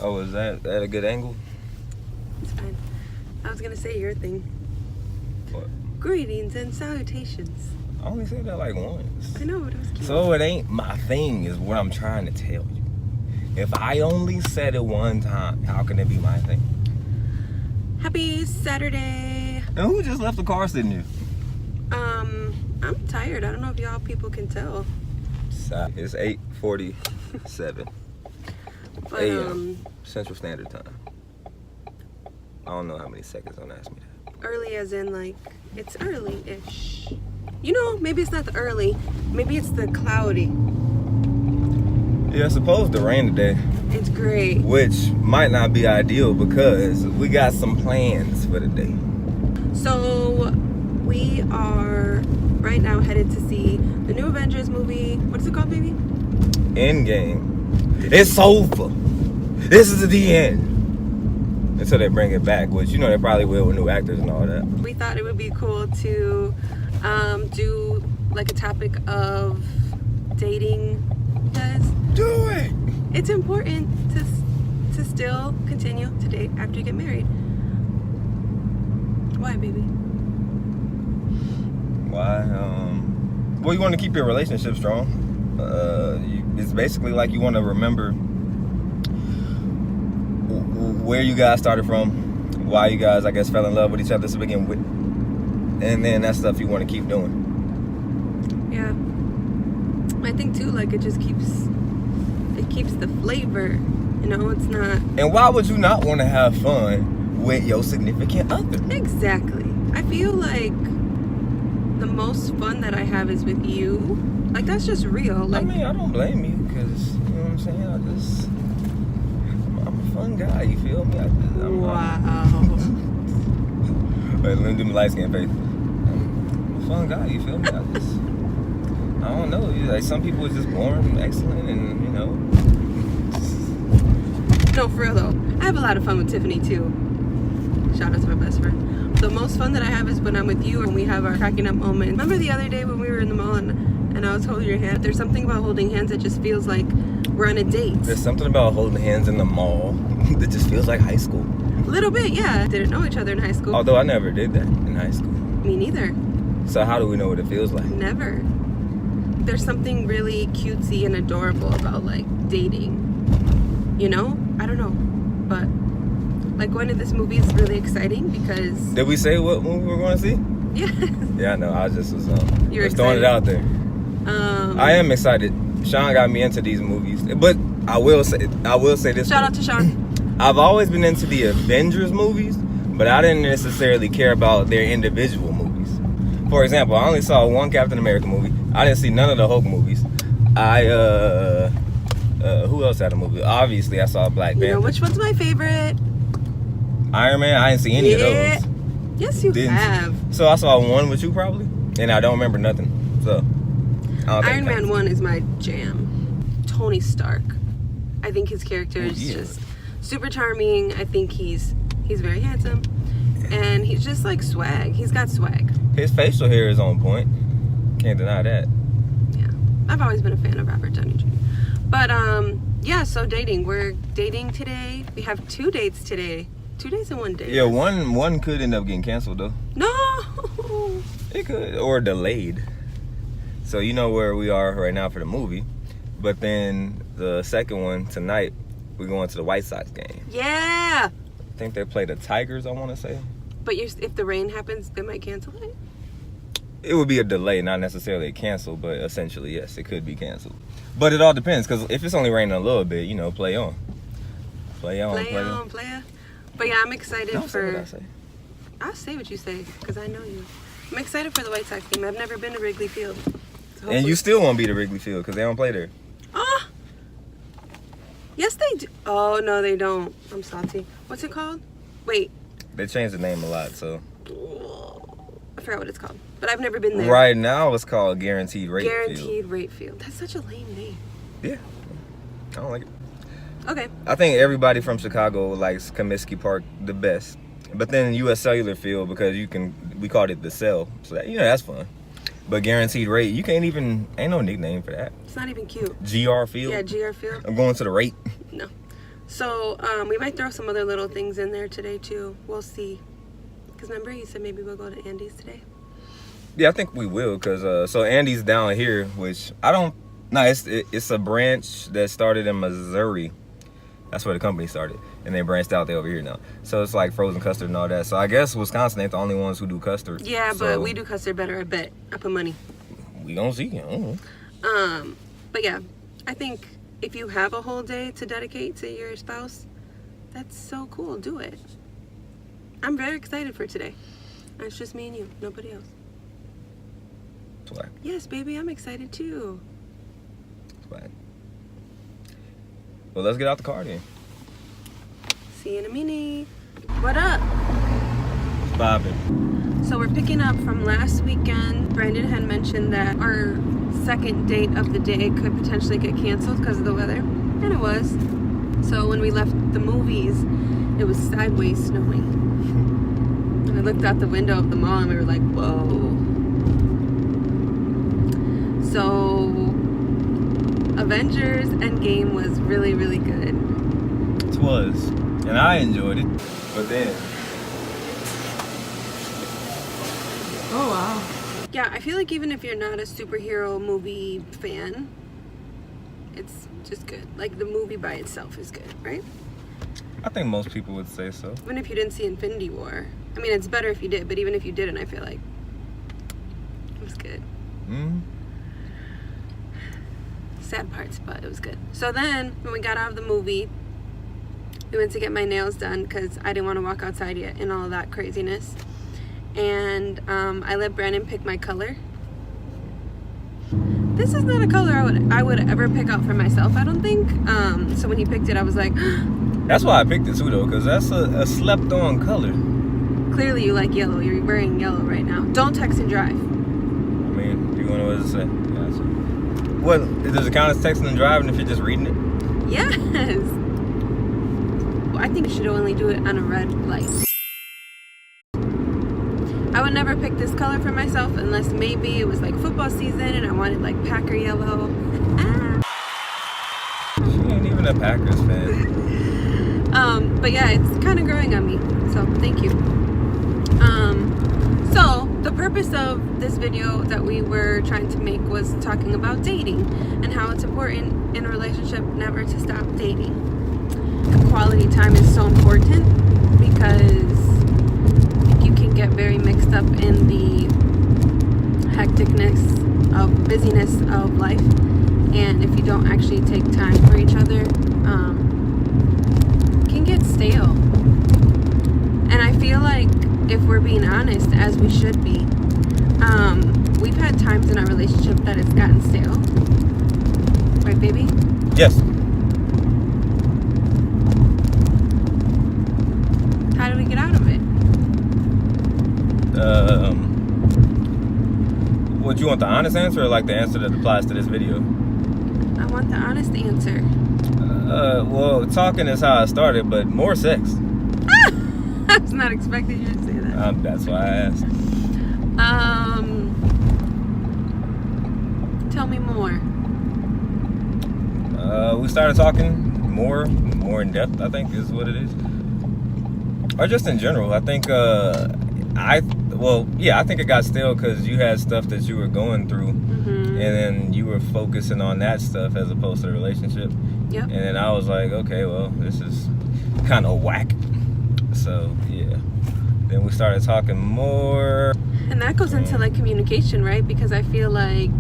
Oh, is that at a good angle? It's fine. I was gonna say your thing. What? Greetings and salutations. I only said that like once. I know, but it was cute. So it ain't my thing is what I'm trying to tell you. If I only said it one time, how can it be my thing? Happy Saturday. And who just left the car sitting here? I'm tired. I don't know if y'all people can tell. It's 8:47 But, a.m. Central Standard Time. I don't know how many seconds, don't ask me that. early as in like, it's early-ish. You know, maybe it's not the early. Maybe it's the cloudy. Yeah, it's supposed to rain today. It's great. Which might not be ideal because we got some plans for the day. So, we are right now headed to see the new Avengers movie. What is it called, baby? Endgame. It's over. This is the end. Until they bring it back, which you know they probably will with new actors and all that. We thought it would be cool to do like a topic of dating, because Do it. it's important to still continue to date after you get married. Why, baby? Why? Well, you want to keep your relationship strong. It's basically like you want to remember where you guys started from, why you guys, I guess, fell in love with each other to begin with, and then that stuff you want to keep doing. Yeah, I think too, like it keeps the flavor. You know, it's not. And why would you not want to have fun with your significant other? Exactly. I feel like the most fun that I have is with you. Like that's just real. Like, I mean, I don't blame you because you know what I'm saying. I'm a fun guy. You feel me? wow. Wait, let me do my light skin face. I'm a fun guy. You feel me? I don't know. Like some people are just born excellent, and you know. No, for real though. I have a lot of fun with Tiffany too. Shout out to my best friend. The most fun that I have is when I'm with you and we have our cracking up moment. Remember the other day when we were in the mall and I was holding your hand? There's something about holding hands that just feels like we're on a date. There's something about holding hands in the mall that just feels like high school. A little bit, yeah. Didn't know each other in high school. Although I never did that in high school. Me neither. So how do we know what it feels like? Never. There's something really cutesy and adorable about like dating. You know? I don't know. But like going to this movie is really exciting because... Did we say what movie we're going to see? Yeah. Yeah, I know. I just was You're just throwing it out there. I am excited. Sean got me into these movies, but I will say this. Shout out to Sean. I've always been into the Avengers movies, but I didn't necessarily care about their individual movies. For example, I only saw one Captain America movie. I didn't see none of the Hulk movies. Who else had a movie? Obviously, I saw Black Panther. You know which one's my favorite? Iron Man. I didn't see any of those. Yes, you have. So I saw one with you probably, and I don't remember nothing. So Iron Man 1 is my jam. Tony Stark. I think his character is just super charming. I think he's very handsome, and he's just like swag. He's got swag. His facial hair is on point. Can't deny that. Yeah, I've always been a fan of Robert Downey Jr. But yeah. So dating. We're dating today. We have 2 dates today. 2 days and 1 day. Yeah, one could end up getting canceled though. No. It could, or delayed. So you know where we are right now for the movie, but then the second one tonight, we're going to the White Sox game. Yeah. I think they play the Tigers, I want to say. But if the rain happens, they might cancel it. It would be a delay, not necessarily a cancel, but essentially yes, it could be canceled. But it all depends, because if it's only raining a little bit, you know, play on. Play on. But yeah, I'm excited Don't say what I for. say. I'll say what you say, because I know you. I'm excited for the White Sox game. I've never been to Wrigley Field. So And you still won't be to Wrigley Field because they don't play there. Ah! Yes, they do. Oh, no, they don't. I'm salty. What's it called? Wait. They changed the name a lot, so. I forgot what it's called. But I've never been there. Right now it's called Guaranteed Rate Field. Guaranteed Rate Field. That's such a lame name. Yeah. I don't like it. Okay. I think everybody from Chicago likes Comiskey Park the best. But then US Cellular Field, because we called it the Cell. So that, that's fun. But Guaranteed Rate, ain't no nickname for that. It's not even cute. GR Field? Yeah, GR Field. I'm going to the rate. No. So we might throw some other little things in there today too. We'll see. Because remember you said maybe we'll go to Andy's today? Yeah, I think we will, because so Andy's down here, which I don't... No, it's a branch that started in Missouri. That's where the company started. And they branched out, they over here now. So it's like frozen custard and all that. So I guess Wisconsin ain't the only ones who do custard. Yeah, so but we do custard better, I bet. I put money. We gonna see. I don't know. But yeah, I think if you have a whole day to dedicate to your spouse, that's so cool. Do it. I'm very excited for today. It's just me and you, nobody else. Swag. Yes, baby, I'm excited too. Swag. Well, let's get out the car then. See you in a minute. What up? Bobbing. So we're picking up from last weekend. Brandon had mentioned that our second date of the day could potentially get canceled because of the weather, and it was. So when we left the movies, it was sideways snowing. And I looked out the window of the mall and we were like, whoa. So Avengers Endgame was really, really good. It was. And I enjoyed it. But then... Oh, wow. Yeah, I feel like even if you're not a superhero movie fan, it's just good. Like, the movie by itself is good, right? I think most people would say so. Even if you didn't see Infinity War. I mean, it's better if you did, but even if you didn't, I feel like it was good. Mm-hmm. Sad parts, but it was good. So then, when we got out of the movie, we went to get my nails done because I didn't want to walk outside yet and all that craziness. And I let Brandon pick my color. This is not a color I would ever pick out for myself, I don't think. So when he picked it, I was like... That's why I picked it too, though, because that's a slept-on color. Clearly you like yellow. You're wearing yellow right now. Don't text and drive. I mean, you want to know what to say? Gotcha. Well, does it count as texting and driving if you're just reading it? Yes. I think you should only do it on a red light. I would never pick this color for myself unless maybe it was like football season and I wanted like Packer yellow. She ain't even a Packers fan. But yeah, it's kind of growing on me. So thank you. So the purpose of this video that we were trying to make was talking about dating and how it's important in a relationship never to stop dating. Quality time is so important because you can get very mixed up in the hecticness of busyness of life, and if you don't actually take time for each other, it can get stale. And I feel like if we're being honest, as we should be, we've had times in our relationship that it's gotten stale, right, baby? Yes. How do we get out of it? Would you want the honest answer or like the answer that applies to this video? I want the honest answer. Well, talking is how I started, but more sex. I was not expecting you to say that. That's why I asked. Tell me more. We started talking more in depth, I think is what it is. Or just in general. I think, I think it got stale because you had stuff that you were going through, and then you were focusing on that stuff as opposed to the relationship. Yep. And then I was like, okay, well, this is kind of whack. So, yeah. Then we started talking more. And that goes into like communication, right? Because I feel like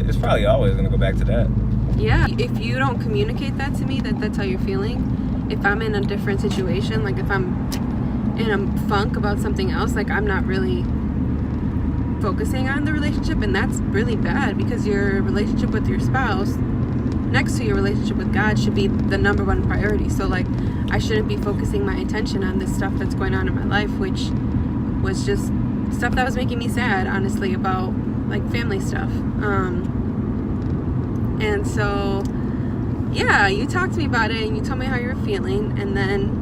it's probably always going to go back to that. Yeah. If you don't communicate that to me, that's how you're feeling. If I'm in a different situation, like if I'm in a funk about something else, like I'm not really focusing on the relationship, and that's really bad because your relationship with your spouse next to your relationship with God should be the number one priority. So like I shouldn't be focusing my attention on this stuff that's going on in my life, which was just stuff that was making me sad, honestly, about like family stuff. And so yeah, you talked to me about it and you told me how you were feeling, and then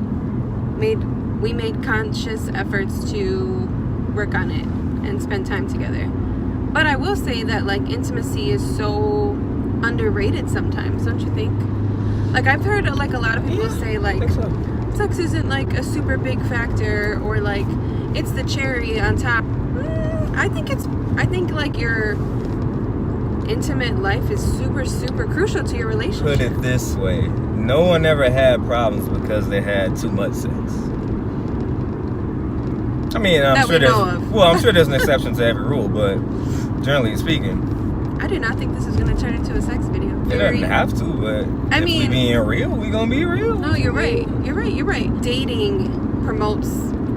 we made conscious efforts to work on it and spend time together. But I will say that like intimacy is so underrated sometimes, don't you think? Like, I've heard like a lot of people say I like think so. sex isn't like a super big factor, or like it's the cherry on top. I think like your intimate life is super, super crucial to your relationship. Put it this way. No one ever had problems because they had too much sex. I mean, I'm sure there's an exception to every rule, but generally speaking, I do not think this is going to turn into a sex video. it doesn't have to, but if we being real, we gonna be real. No, you're right. You're right. Dating promotes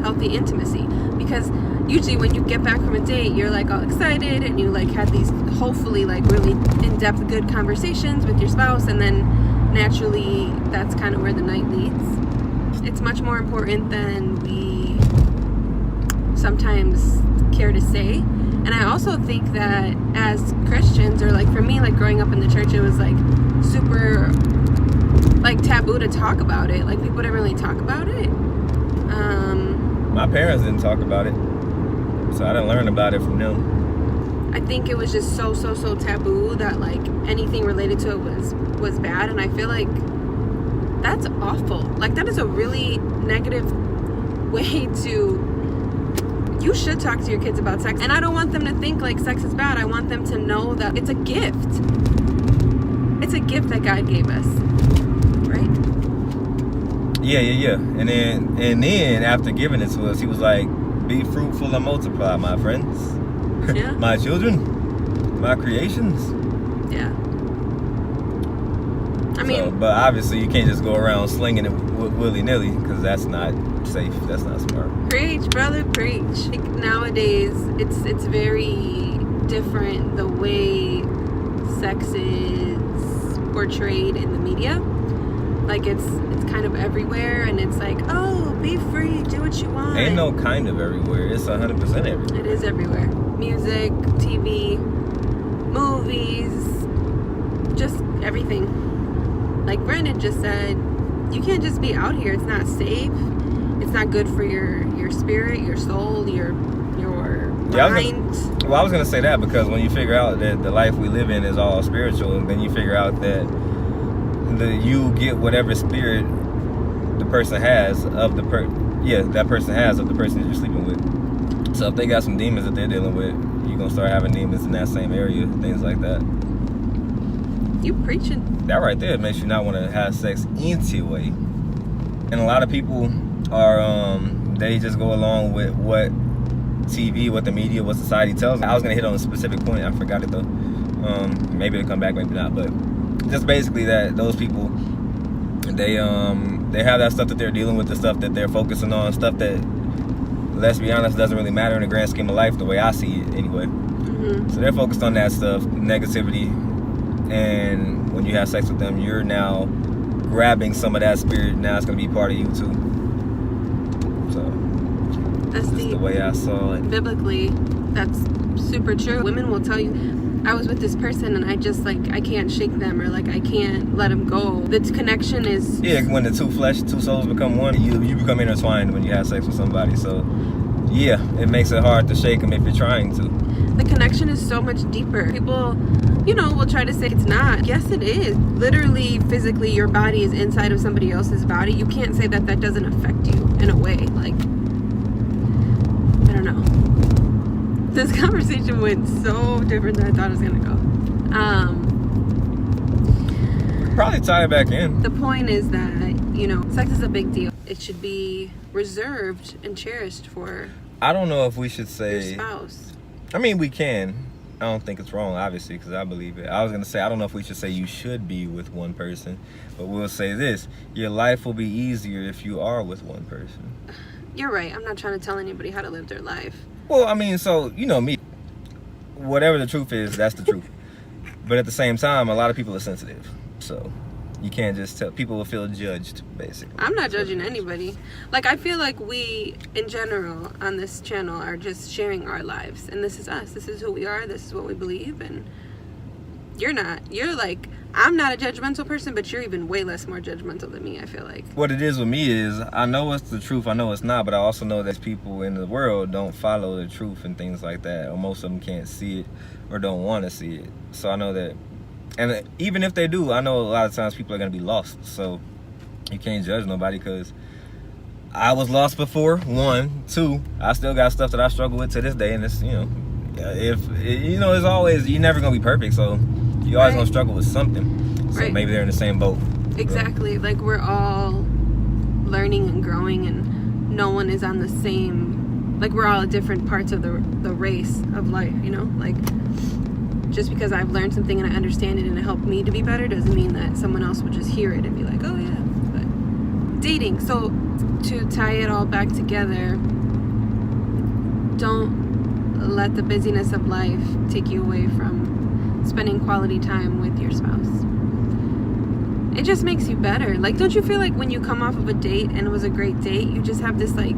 healthy intimacy, because usually when you get back from a date, you're like all excited and you like had these hopefully like really in-depth good conversations with your spouse, and then naturally that's kind of where the night leads. It's much more important than we sometimes care to say. And I also think that as Christians, or like for me, like growing up in the church, it was like super like taboo to talk about it. Like people didn't really talk about it. My parents didn't talk about it, so I didn't learn about it from them. I think it was just so taboo that like anything related to it was bad, and I feel like that's awful. Like that is a really negative way to. You should talk to your kids about sex, and I don't want them to think like sex is bad. I want them to know that it's a gift. It's a gift that God gave us, right? Yeah. And then after giving it to us, he was like, "Be fruitful and multiply, my friends." Yeah. My children, my creations. Yeah. I mean, but obviously you can't just go around slinging it willy-nilly, because that's not safe. That's not smart. Preach, brother, preach. Like, nowadays, it's very different the way sex is portrayed in the media. Like it's kind of everywhere, and it's like, oh, be free, do what you want. Ain't no kind of everywhere. It's 100% everywhere. It is everywhere. Music, TV, movies, just everything. Like Brandon just said, you can't just be out here. It's not safe. It's not good for your spirit, your soul, your mind. I was gonna say that, because when you figure out that the life we live in is all spiritual, and then you figure out that you get whatever spirit the person has of the that person has of the person that you're sleeping with. So if they got some demons that they're dealing with, you're gonna start having demons in that same area, things like that. You preaching. That right there makes you not want to have sex anyway. And a lot of people are they just go along with what TV, what the media, what society tells them. I was gonna hit on a specific point, I forgot it though. Maybe it'll come back, maybe not, but just basically that those people, they have that stuff that they're dealing with, the stuff that they're focusing on, stuff that, let's be honest, doesn't really matter in the grand scheme of life, the way I see it anyway. Mm-hmm. So they're focused on that stuff, negativity, and when you have sex with them, you're now grabbing some of that spirit. Now it's going to be part of you too. So that's the way I saw it. Biblically, that's super true. Women will tell you, I was with this person and I just like, I can't shake them, or like I can't let them go. The connection is... Yeah, when the two souls become one, you become intertwined when you have sex with somebody. So yeah, it makes it hard to shake them if you're trying to. The connection is so much deeper. People, will try to say it's not. Yes, it is. Literally, physically, your body is inside of somebody else's body. You can't say that doesn't affect you in a way. Like, I don't know. This conversation went so different than I thought it was going to go. Probably tie it back in. The point is that, sex is a big deal. It should be reserved and cherished for I don't know if we should say... your spouse. I mean, we can. I don't think it's wrong, obviously, because I believe it. I was going to say, I don't know if we should say you should be with one person, but we'll say this. Your life will be easier if you are with one person. You're right. I'm not trying to tell anybody how to live their life. Well, I mean, so, you know me. Whatever the truth is, that's the truth. But at the same time, a lot of people are sensitive. So you can't just tell. People will feel judged, basically. I'm not judging anybody. Like, I feel like we, in general, on this channel are just sharing our lives. And this is us. This is who we are. This is what we believe. And you're not. You're like, I'm not a judgmental person, but you're even way less more judgmental than me, I feel like. What it is with me is, I know it's the truth, I know it's not, but I also know that people in the world don't follow the truth and things like that, or most of them can't see it or don't want to see it. So I know that And even if they do, I know a lot of times people are gonna be lost. So you can't judge nobody, because I was lost before. 1, 2, I still got stuff that I struggle with to this day, and it's, it's always, you're never gonna be perfect, so you're always gonna struggle with something. So maybe they're in the same boat. Exactly. Like, we're all learning and growing, and no one is on the same, like, we're all at different parts of the race of life, like, just because I've learned something and I understand it and it helped me to be better doesn't mean that someone else would just hear it and be like, oh yeah. But dating, so to tie it all back together, don't let the busyness of life take you away from spending quality time with your spouse. It just makes you better. Like, don't you feel like when you come off of a date and it was a great date, you just have this, like,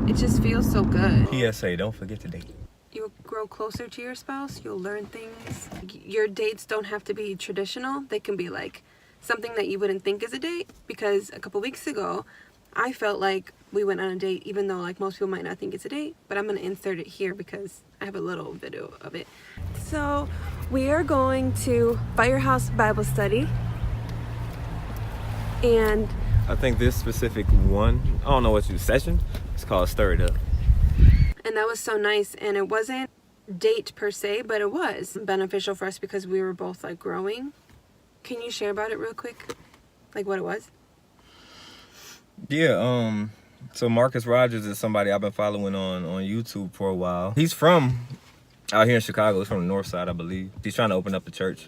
it just feels so good. PSA, don't forget to date. You'll grow closer to your spouse. You'll learn things. Your dates don't have to be traditional. They can be like something that you wouldn't think is a date. Because a couple weeks ago, I felt like we went on a date, even though like most people might not think it's a date. But I'm going to insert it here because I have a little video of it. So we are going to Firehouse Bible Study. And I think this specific one, I don't know what session, it's called Stir It Up. And that was so nice. And it wasn't date per se, but it was beneficial for us because we were both like growing. Can you share about it real quick? Like what it was? Yeah, so Marcus Rogers is somebody I've been following on YouTube for a while. He's from out here in Chicago. He's from the north side, I believe. He's trying to open up a church.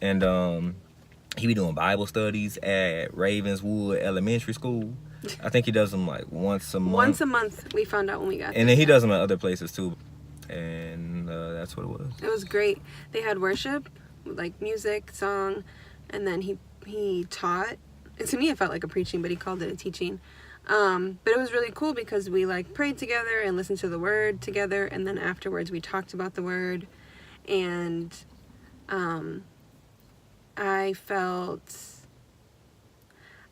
And he be doing Bible studies at Ravenswood Elementary School. I think he does them like once a month. Once a month, we found out when we got there. And then he does them at other places too. And that's what it was. It was great. They had worship, like music, song, and then he taught. And to me, it felt like a preaching, but he called it a teaching. But it was really cool because we like prayed together and listened to the word together. And then afterwards, we talked about the word. And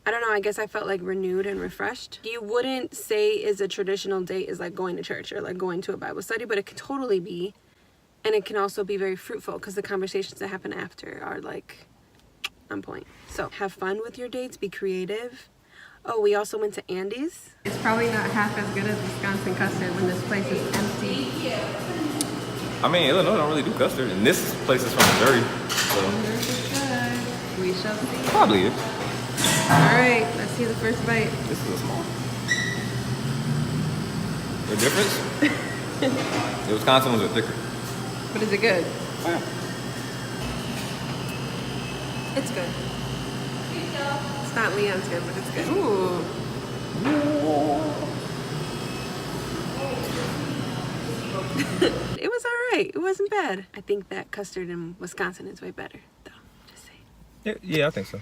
I don't know, I guess I felt like renewed and refreshed. You wouldn't say is a traditional date is like going to church or like going to a Bible study, but it could totally be. And it can also be very fruitful because the conversations that happen after are like on point. So have fun with your dates, be creative. Oh, we also went to Andy's. It's probably not half as good as Wisconsin custard when this place is empty. I mean, Illinois don't really do custard, and this place is from Missouri, so we shall see. Probably is. Alright, let's see the first bite. This is a small. The difference? The Wisconsin ones are thicker. But is it good? Oh, yeah. It's good. It's not Leon's good, but it's good. Ooh. It was alright. It wasn't bad. I think that custard in Wisconsin is way better, though. Just saying. Yeah, I think so.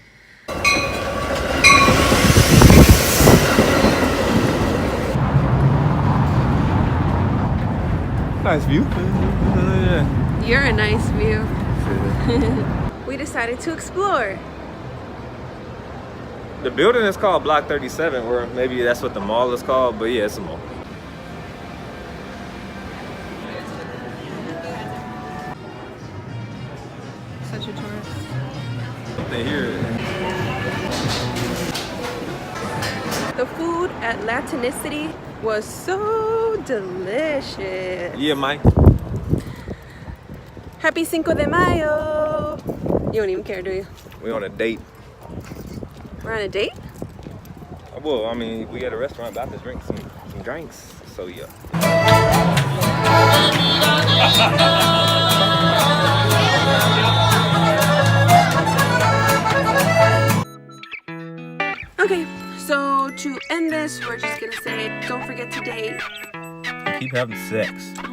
Nice view. You're a nice view. We decided to explore. The building is called Block 37, or maybe that's what the mall is called, but yeah, it's a mall. Such a tourist. Something here. The food at Latinicity was so delicious. Yeah, Mike. Happy Cinco de Mayo. You don't even care, do you? We on a date. We're on a date? Well, I mean, we at a restaurant about to drink some drinks, so yeah. Okay, so to end this, we're just gonna say, don't forget to date. Keep having sex. Oh